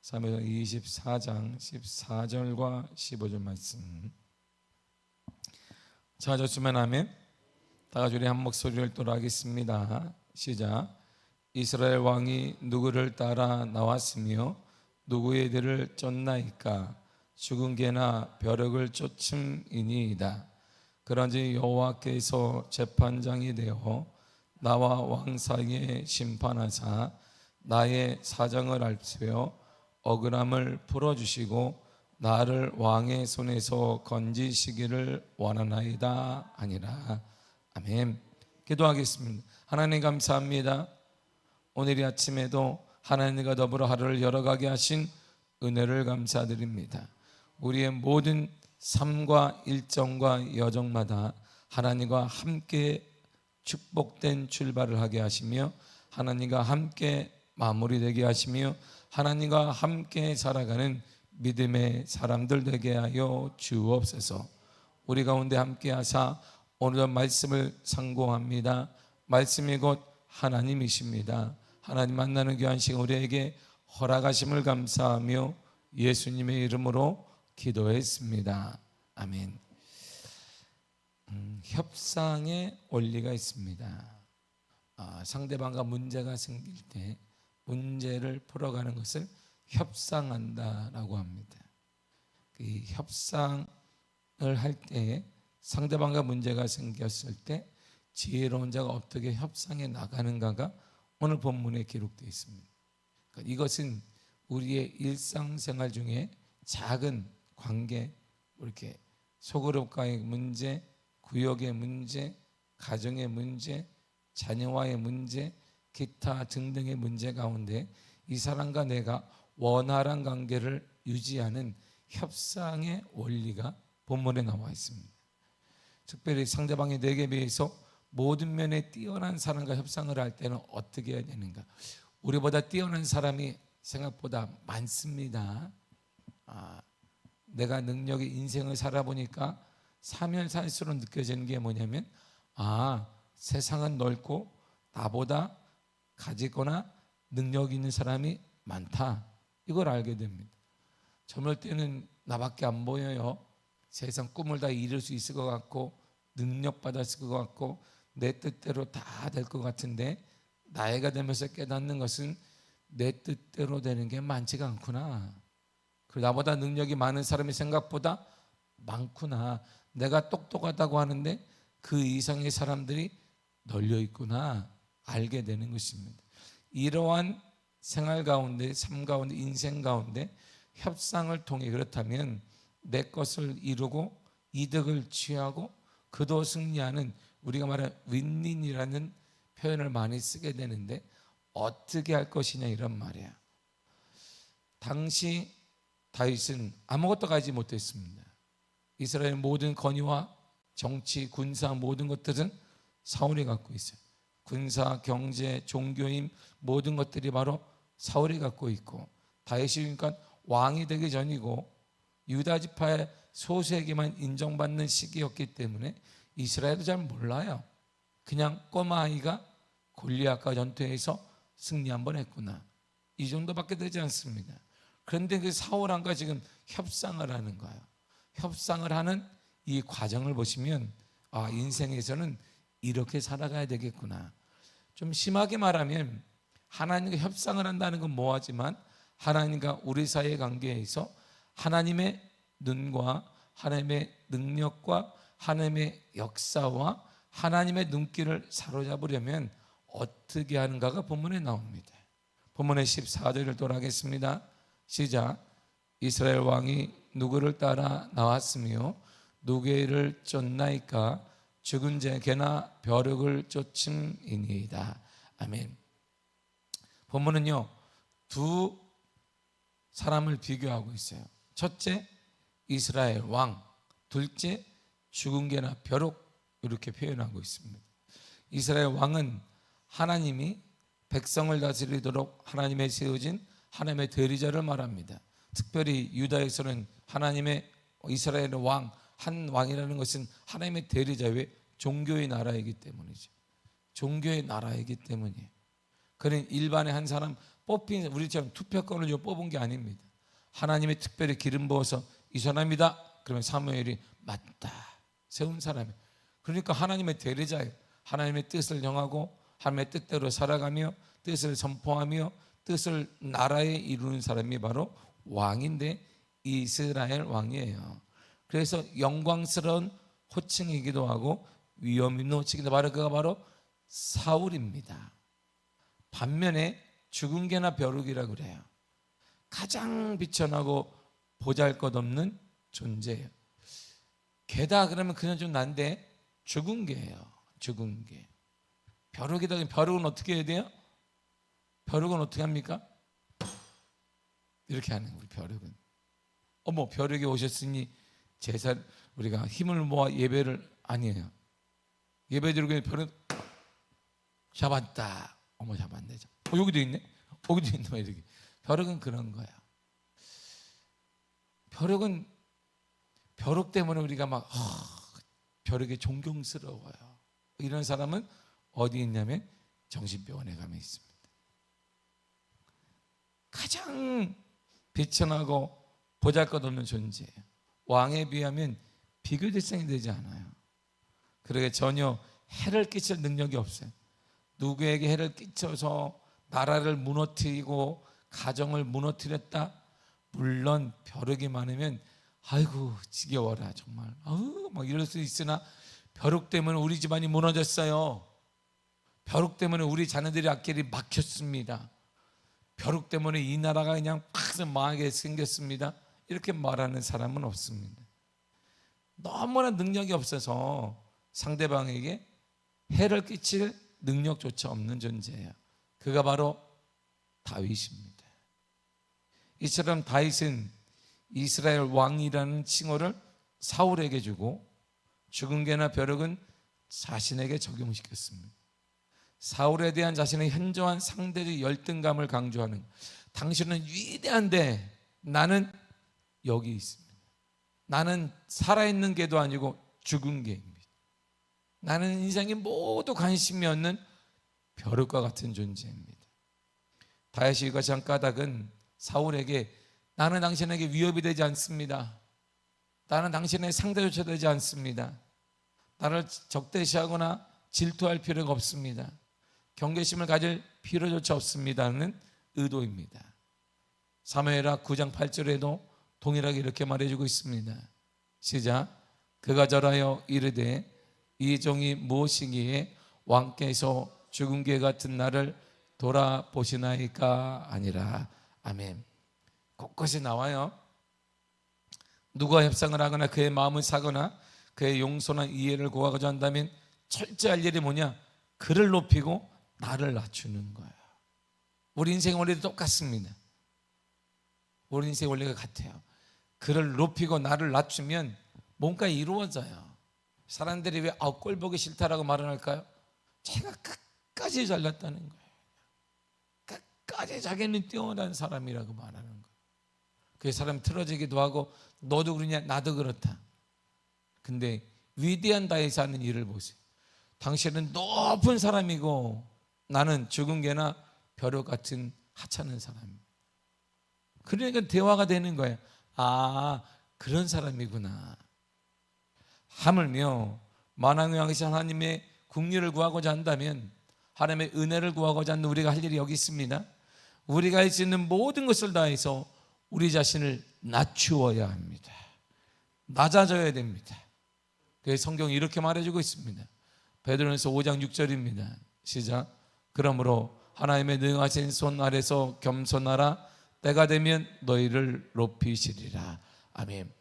사무엘상 24장 14절과 15절 말씀. 찾았으면 아멘. 다 같이 우리 한 목소리를 따라하겠습니다. 시작. 이스라엘 왕이 누구를 따라 나왔으며 누구의 들을 쫓나이까? 죽은 개나 벼룩을 쫓음이니이다. 그런지 여호와께서 재판장이 되어 나와 왕 사이에 심판하사 나의 사정을 알피며 억울함을 풀어주시고 나를 왕의 손에서 건지시기를 원하나이다 하니라. 아멘. 기도하겠습니다. 하나님 감사합니다. 오늘 이 아침에도 하나님과 더불어 하루를 열어가게 하신 은혜를 감사드립니다. 우리의 모든 삶과 일정과 여정마다 하나님과 함께 축복된 출발을 하게 하시며 하나님과 함께 마무리되게 하시며 하나님과 함께 살아가는 믿음의 사람들 되게 하여 주옵소서. 우리 가운데 함께 하사 오늘도 말씀을 상고합니다. 말씀이 곧 하나님이십니다. 하나님 만나는 귀한 시간 우리에게 허락하심을 감사하며 예수님의 이름으로 기도했습니다. 아멘. 협상의 원리가 있습니다. 상대방과 문제가 생길 때 문제를 풀어가는 것을 협상한다라고 합니다. 이 협상을 할 때 상대방과 문제가 생겼을 때 지혜로운 자가 어떻게 협상해 나가는가가 오늘 본문에 기록되어 있습니다. 그러니까 이것은 우리의 일상생활 중에 작은 관계, 이렇게 소그룹과의 문제, 구역의 문제, 가정의 문제, 자녀와의 문제, 기타 등등의 문제 가운데 이 사람과 내가 원활한 관계를 유지하는 협상의 원리가 본문에 나와 있습니다. 특별히 상대방이 내게 비해서 모든 면에 뛰어난 사람과 협상을 할 때는 어떻게 해야 되는가? 우리보다 뛰어난 사람이 생각보다 많습니다. 내가 능력의 인생을 살아보니까 살면 살수록 느껴지는 게 뭐냐면 세상은 넓고 나보다 가지거나 능력 있는 사람이 많다, 이걸 알게 됩니다. 젊을 때는 나밖에 안 보여요. 세상 꿈을 다 이룰 수 있을 것 같고 능력 받았을 것 같고 내 뜻대로 다 될 것 같은데 나이가 되면서 깨닫는 것은 내 뜻대로 되는 게 많지가 않구나. 그리고 나보다 능력이 많은 사람이 생각보다 많구나. 내가 똑똑하다고 하는데 그 이상의 사람들이 널려 있구나, 알게 되는 것입니다. 이러한 생활 가운데, 삶 가운데, 인생 가운데 협상을 통해 그렇다면 내 것을 이루고 이득을 취하고 그도 승리하는, 우리가 말하는 윈윈이라는 표현을 많이 쓰게 되는데 어떻게 할 것이냐 이런 말이야. 당시 다윗은 아무것도 가지지 못했습니다. 이스라엘 모든 권위와 정치, 군사 모든 것들은 사울이 갖고 있어요. 군사, 경제, 종교임 모든 것들이 바로 사울이 갖고 있고 다윗이 그러니까 왕이 되기 전이고 유다 지파의 소수에게만 인정받는 시기였기 때문에 이스라엘도 잘 몰라요. 그냥 꼬마 아이가 골리앗과 전투에서 승리 한번 했구나, 이 정도밖에 되지 않습니다. 그런데 그 사울 왕과 지금 협상을 하는 거예요. 협상을 하는 이 과정을 보시면 인생에서는 이렇게 살아가야 되겠구나. 좀 심하게 말하면 하나님과 협상을 한다는 건 뭐하지만 하나님과 우리 사이의 관계에서 하나님의 눈과 하나님의 능력과 하나님의 역사와 하나님의 눈길을 사로잡으려면 어떻게 하는가가 본문에 나옵니다. 본문의 14절을 돌아가겠습니다. 시작. 이스라엘 왕이 누구를 따라 나왔으며 누구를 쫓나이까? 죽은 개나 벼룩을 쫓음이니이다. 아멘. 본문은요 두 사람을 비교하고 있어요. 첫째 이스라엘 왕, 둘째 죽은 개나 벼룩, 이렇게 표현하고 있습니다. 이스라엘 왕은 하나님이 백성을 다스리도록 하나님의 세워진 하나님의 대리자를 말합니다. 특별히 유다에서는 하나님의 이스라엘의 왕, 한 왕이라는 것은 하나님의 대리자, 왜? 종교의 나라이기 때문이죠. 종교의 나라이기 때문이에요. 그는 일반의 한 사람 뽑힌 우리처럼 투표권을 주고 뽑은 게 아닙니다. 하나님이 특별히 기름 부어서 이 사람이다 그러면 사무엘이 맞다 세운 사람이, 그러니까 하나님의 대리자예요. 하나님의 뜻을 정하고 하나님의 뜻대로 살아가며 뜻을 선포하며 뜻을 나라에 이루는 사람이 바로 왕인데 이스라엘 왕이에요. 그래서 영광스러운 호칭이기도 하고 위험 있는 호칭이기도 바로 그가 바로 사울입니다. 반면에 죽은 개나 벼룩이라고 그래요. 가장 비천하고 보잘것없는 존재예요. 개다 그러면 그냥 좀 난데 죽은 개예요. 죽은 개. 벼룩이다. 벼룩은 어떻게 해야 돼요? 벼룩은 어떻게 합니까? 이렇게 하는 거예요. 벼룩은. 어머, 벼룩이 오셨으니 제사 우리가 힘을 모아 예배를 아니에요. 예배 드리고 벼룩 잡았다. 어머, 잡았네. 여기도 있네. 여기도 있네. 이렇게. 벼룩은 그런 거야. 벼룩은 벼룩 때문에 우리가 막 벼룩이 존경스러워요. 이런 사람은 어디 있냐면 정신병원에 가면 있습니다. 가장 비천하고 보잘것없는 존재예요. 왕에 비하면 비교 대상이 되지 않아요. 그러게 전혀 해를 끼칠 능력이 없어요. 누구에게 해를 끼쳐서 나라를 무너뜨리고 가정을 무너뜨렸다? 물론 벼룩이 많으면 아이고 지겨워라 정말 아우 막 이럴 수 있으나 벼룩 때문에 우리 집안이 무너졌어요. 벼룩 때문에 우리 자녀들의 앞길이 막혔습니다. 벼룩 때문에 이 나라가 그냥 팍 망하게 생겼습니다. 이렇게 말하는 사람은 없습니다. 너무나 능력이 없어서 상대방에게 해를 끼칠 능력조차 없는 존재예요. 그가 바로 다윗입니다. 이처럼 다윗은 이스라엘 왕이라는 칭호를 사울에게 주고 죽은 개나 벼룩은 자신에게 적용시켰습니다. 사울에 대한 자신의 현저한 상대적 열등감을 강조하는, 당신은 위대한데 나는 여기 있습니다. 나는 살아있는 개도 아니고 죽은 개입니다. 나는 인생에 모두 관심이 없는 벼룩과 같은 존재입니다. 다윗이 이것이 한 까닭은 사울에게 나는 당신에게 위협이 되지 않습니다. 나는 당신의 상대조차 되지 않습니다. 나를 적대시하거나 질투할 필요가 없습니다. 경계심을 가질 필요조차 없습니다는 의도입니다. 사무엘하 9장 8절에도 동일하게 이렇게 말해주고 있습니다. 시작. 그가 절하여 이르되 이 종이 무엇이기에 왕께서 죽은 개 같은 나를 돌아보시나이까 아니라. 아멘. 곳곳에 나와요. 누가 협상을 하거나 그의 마음을 사거나 그의 용서나 이해를 구하고자 한다면 철저할 일이 뭐냐? 그를 높이고 나를 낮추는 거예요. 우리 인생 원리도 똑같습니다. 우리 인생 원리가 같아요. 그를 높이고 나를 낮추면 뭔가 이루어져요. 사람들이 왜 꼴 보기 싫다라고 말을 할까요? 제가 끝까지 잘났다는 거예요. 끝까지 자기는 뛰어난 사람이라고 말하는 거예요. 그 사람 틀어지기도 하고 너도 그러냐 나도 그렇다. 근데 위대한 다윗이 하는 일을 보세요. 당신은 높은 사람이고 나는 죽은 개나 벼룩 같은 하찮은 사람입니다. 그러니까 대화가 되는 거예요. 아, 그런 사람이구나. 하물며 만왕의 왕이신 하나님의 국리를 구하고자 한다면, 하나님의 은혜를 구하고자 하는 우리가 할 일이 여기 있습니다. 우리가 할 수 있는 모든 것을 다해서 우리 자신을 낮추어야 합니다. 낮아져야 됩니다. 그래서 성경이 이렇게 말해주고 있습니다. 베드로전서 5장 6절입니다. 시작. 그러므로 하나님의 능하신 손 아래서 겸손하라. 때가 되면 너희를 높이시리라. 아멘.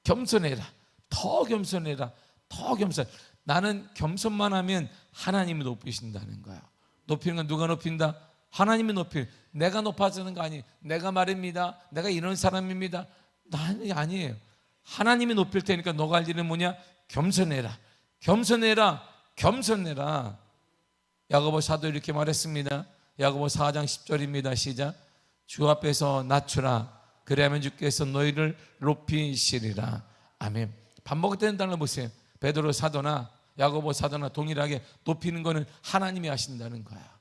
겸손해라. 더 겸손해라. 더 겸손. 나는 겸손만 하면 하나님이 높이신다는 거야. 높이는 건 누가 높인다? 하나님이 높이. 내가 높아지는 거 아니에요. 내가 말입니다. 내가 이런 사람입니다. 나는 아니에요. 하나님이 높일 테니까 너가 할 일은 뭐냐? 겸손해라. 겸손해라. 겸손해라. 야고보 사도 이렇게 말했습니다. 야고보 4장 10절입니다. 시작. 주 앞에서 낮추라. 그래야만 주께서 너희를 높이시리라. 아멘. 반복되는 단어 보세요. 베드로 사도나 야고보 사도나 동일하게 높이는 거는 하나님이 하신다는 거야.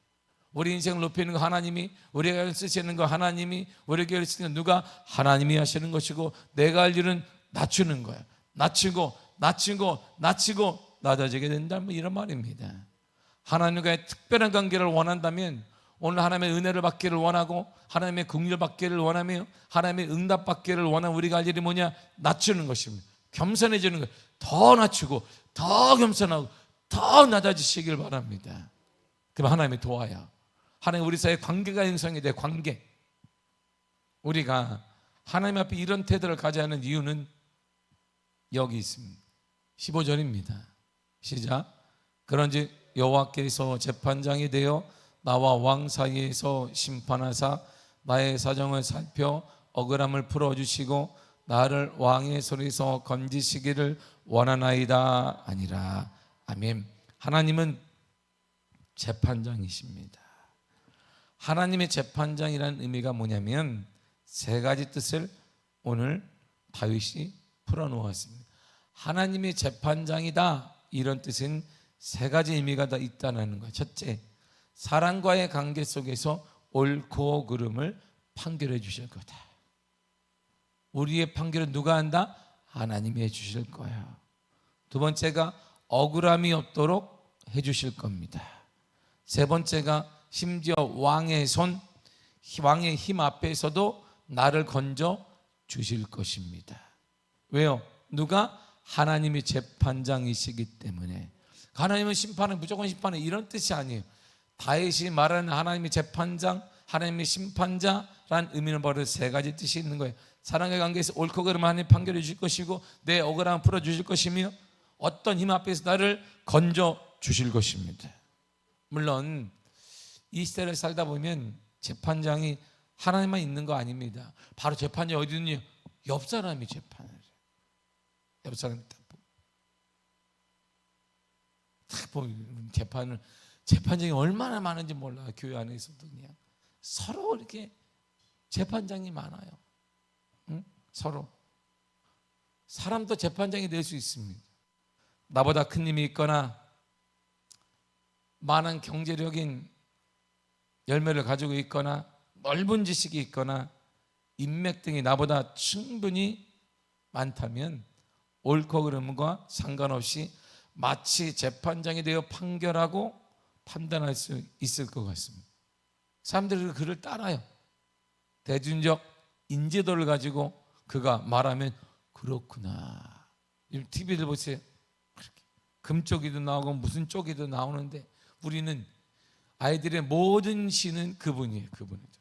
우리 인생을 높이는 거 하나님이, 우리가 쓰시는 거 하나님이, 우리에게 쓰시는 누가? 하나님이 하시는 것이고, 내가 할 일은 낮추는 거야. 낮추고 낮아지게 된다, 뭐 이런 말입니다. 하나님과의 특별한 관계를 원한다면 오늘 하나님의 은혜를 받기를 원하고 하나님의 긍휼을 받기를 원하며 하나님의 응답 받기를 원하는 우리가 할 일이 뭐냐? 낮추는 것입니다. 겸손해지는 것. 더 낮추고 더 겸손하고 더 낮아지시길 바랍니다. 그럼 하나님이 도와야 하나님 우리 사이에 관계가 형성이 돼. 관계. 우리가 하나님 앞에 이런 태도를 가져야 하는 이유는 여기 있습니다. 15절입니다. 시작. 그런즉 여호와께서 재판장이 되어 나와 왕 사이에서 심판하사 나의 사정을 살펴 억울함을 풀어주시고 나를 왕의 손에서 건지시기를 원하나이다 아니라. 아멘. 하나님은 재판장이십니다. 하나님의 재판장이라는 의미가 뭐냐면 세 가지 뜻을 오늘 다윗이 풀어놓았습니다. 하나님의 재판장이다, 이런 뜻은 세 가지 의미가 다 있다는 거예요. 첫째, 사람과의 관계 속에서 옳고 그름을 판결해 주실 거다. 우리의 판결은 누가 한다? 하나님이 해 주실 거야. 두 번째가 억울함이 없도록 해 주실 겁니다. 세 번째가 심지어 왕의 손, 왕의 힘 앞에서도 나를 건져 주실 것입니다. 왜요? 누가? 하나님이 재판장이시기 때문에. 하나님은 심판은 무조건 심판은 이런 뜻이 아니에요. 다윗이 말하는 하나님의 재판장, 하나님의 심판자라는 의미는 바로 세 가지 뜻이 있는 거예요. 사랑의 관계에서 옳고 그름을 하나님 판결해 주실 것이고 내 억울함을 풀어 주실 것이며 어떤 힘 앞에서 나를 건져 주실 것입니다. 물론 이 시대를 살다 보면 재판장이 하나님만 있는 거 아닙니다. 바로 재판장이 어디 있느냐? 옆 사람이 재판을 해요. 옆 사람이 딱 보면 재판장이 얼마나 많은지 몰라. 교회 안에서도 그냥 서로 이렇게 재판장이 많아요. 응? 서로 사람도 재판장이 될 수 있습니다. 나보다 큰 힘이 있거나 많은 경제력인 열매를 가지고 있거나 넓은 지식이 있거나 인맥 등이 나보다 충분히 많다면 옳고 그름과 상관없이 마치 재판장이 되어 판결하고 판단할 수 있을 것 같습니다. 사람들이 그를 따라요. 대중적 인지도를 가지고 그가 말하면 그렇구나. 요즘 TV를 보세요. 금쪽이도 나오고 무슨 쪽이도 나오는데 우리는 아이들의 모든 시는 그분이에요. 그분이죠.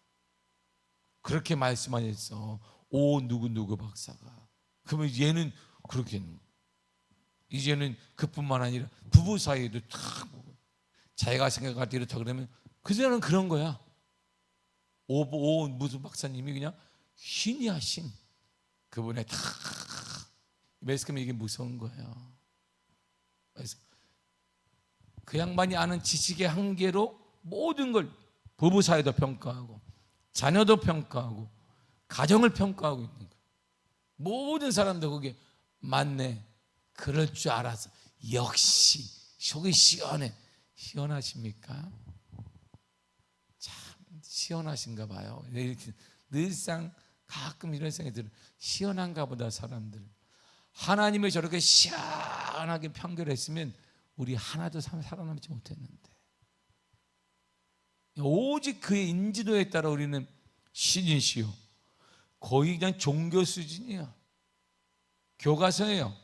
그렇게 말씀하셨어. 오 누구 박사가. 그러면 얘는 그렇게 했는 거예요. 이제는 그뿐만 아니라 부부 사이에도 탁 보고 자기가 생각할 때 이렇다 그러면 그전에는 그런 거야. 오 무슨 박사님이 그냥 신이야 신. 그분의 탁 매스컴이 이게 무서운 거예요. 그래서 그 양반이 아는 지식의 한계로 모든 걸 부부 사이도 평가하고 자녀도 평가하고 가정을 평가하고 있는 거예요. 모든 사람도 그게 맞네. 그럴 줄 알아서 역시 속이 시원해. 시원하십니까? 참 시원하신가 봐요. 늘상 가끔 이런 생각이 들어요. 시원한가 보다 사람들. 하나님을 저렇게 시원하게 판결했으면 우리 하나도 살아남지 못했는데 오직 그의 인지도에 따라 우리는 신이시요 거의 그냥 종교 수준이야. 교과서예요.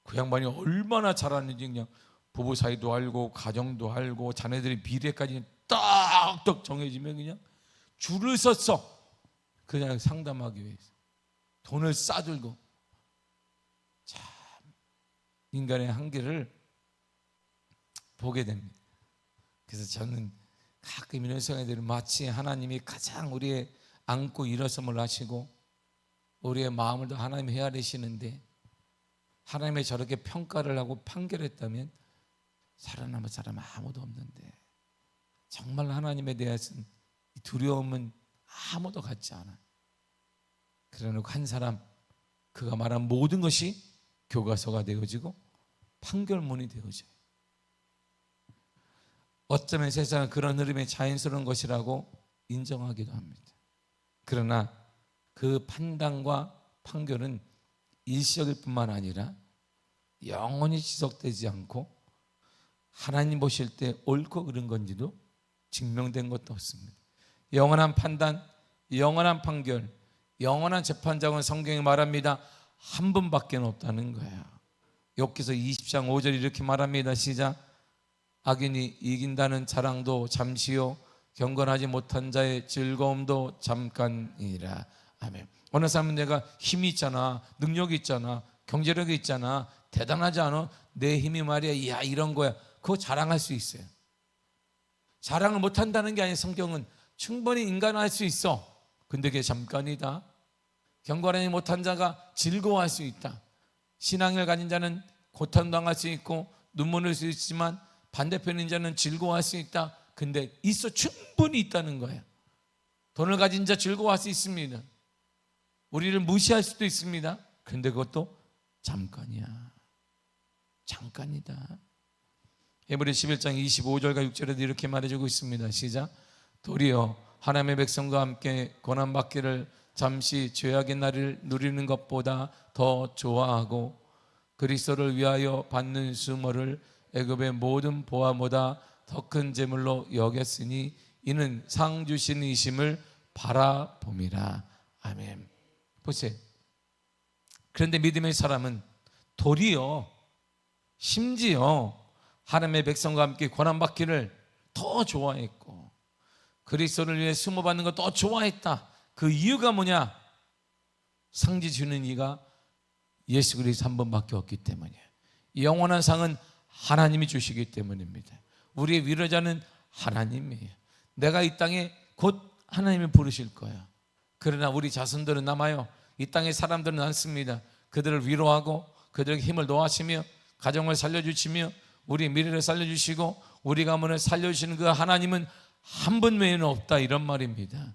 그 양반이 얼마나 잘하는지 그냥 부부 사이도 알고 가정도 알고 자네들의 비례까지 딱딱 정해지면 그냥 줄을 섰어. 그냥 상담하기 위해서 돈을 싸들고. 참 인간의 한계를 보게 됩니다. 그래서 저는 가끔 이런 생각이 들어요. 마치 하나님이 가장 우리의 안고 일어섬을 하시고 우리의 마음을 더 하나님이 헤아리시는데 하나님의 저렇게 평가를 하고 판결했다면 살아남은 사람 아무도 없는데 정말 하나님에 대해서는 두려움은 아무도 갖지 않아. 그러놓고 한 사람 그가 말한 모든 것이 교과서가 되어지고 판결문이 되어져요. 어쩌면 세상은 그런 흐름이 자연스러운 것이라고 인정하기도 합니다. 그러나 그 판단과 판결은 일시적일 뿐만 아니라 영원히 지속되지 않고 하나님 보실 때 옳고 그른 건지도 증명된 것도 없습니다. 영원한 판단, 영원한 판결, 영원한 재판장은 성경이 말합니다. 한 분밖에 없다는 거예요. 욥기서 20장 5절 이렇게 말합니다. 시작. 악인이 이긴다는 자랑도 잠시요 경건하지 못한 자의 즐거움도 잠깐이라. 아멘. 어느 사람은 내가 힘이 있잖아, 능력이 있잖아, 경제력이 있잖아, 대단하지 않아? 내 힘이 말이야, 야 이런 거야. 그거 자랑할 수 있어요. 자랑을 못한다는 게 아니라 성경은 충분히 인간화할 수 있어. 근데 그게 잠깐이다. 경건하지 못한 자가 즐거워할 수 있다. 신앙을 가진 자는 고통당할 수 있고 눈물 흘릴 수 있지만 반대편인 자는 즐거워할 수 있다. 근데 있어, 충분히 있다는 거예요. 돈을 가진 자 즐거워할 수 있습니다. 우리를 무시할 수도 있습니다. 근데 그것도 잠깐이야. 잠깐이다. 히브리 11장 25절과 6절에도 이렇게 말해주고 있습니다. 시작. 도리어 하나님의 백성과 함께 고난받기를 잠시 죄악의 날을 누리는 것보다 더 좋아하고 그리스도를 위하여 받는 수모를 애굽의 모든 보화보다 더 큰 재물로 여겼으니 이는 상 주신 이심을 바라봄이라. 아멘. 보세요. 그런데 믿음의 사람은 도리어 심지어 하나님의 백성과 함께 고난받기를 더 좋아했고 그리스도를 위해 수모받는 것 더 좋아했다. 그 이유가 뭐냐? 상지 주는 이가 예수 그리스도 한 번밖에 없기 때문이에요. 영원한 상은 하나님이 주시기 때문입니다. 우리의 위로자는 하나님이에요. 내가 이 땅에 곧 하나님이 부르실 거예요. 그러나 우리 자손들은 남아요. 이 땅의 사람들은 남습니다. 그들을 위로하고 그들에게 힘을 도와주시며 가정을 살려주시며 우리 미래를 살려주시고 우리 가문을 살려주시는 그 하나님은 한 분 외에는 없다, 이런 말입니다.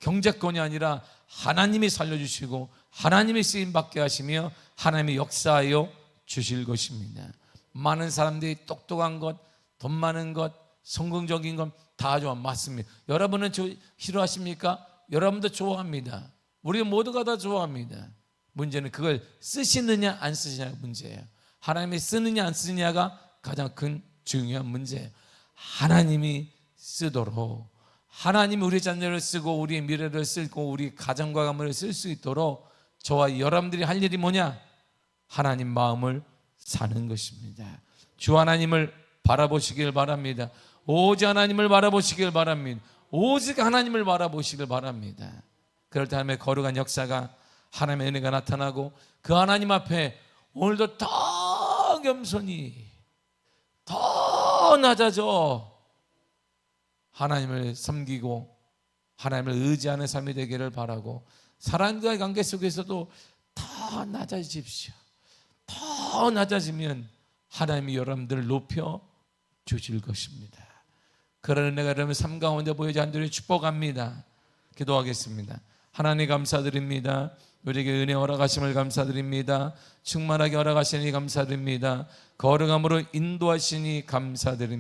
경제권이 아니라 하나님이 살려주시고 하나님의 쓰임받게 하시며 하나님이 역사하여 주실 것입니다. 많은 사람들이 똑똑한 것, 돈 많은 것, 성공적인 것 다 좋아, 맞습니다. 여러분은 싫어하십니까? 여러분도 좋아합니다. 우리 모두가 다 좋아합니다. 문제는 그걸 쓰시느냐 안 쓰시냐가 문제예요. 하나님이 쓰느냐 안 쓰느냐가 가장 큰 중요한 문제예요. 하나님이 쓰도록, 하나님이 우리 자녀를 쓰고 우리의 미래를 쓰고 우리 가정과 가문을 쓸 수 있도록 저와 여러분들이 할 일이 뭐냐? 하나님 마음을 사는 것입니다. 주 하나님을 바라보시길 바랍니다. 오직 하나님을 바라보시길 바랍니다. 오직 하나님을 바라보시길 바랍니다. 그럴 때 하나님의 거룩한 역사가, 하나님의 은혜가 나타나고 그 하나님 앞에 오늘도 더 겸손히, 더 낮아져 하나님을 섬기고 하나님을 의지하는 삶이 되기를 바라고, 사람과의 관계 속에서도 더 낮아지십시오. 더 낮아지면 하나님이 여러분들을 높여 주실 것입니다. 그런 은혜가 여러분 삶 가운데 보이지 않도록 축복합니다. 기도하겠습니다. 하나님 감사드립니다. 우리에게 은혜 허락하심을 감사드립니다. 충만하게 허락하시니 감사드립니다. 거룩함으로 인도하시니 감사드립니다.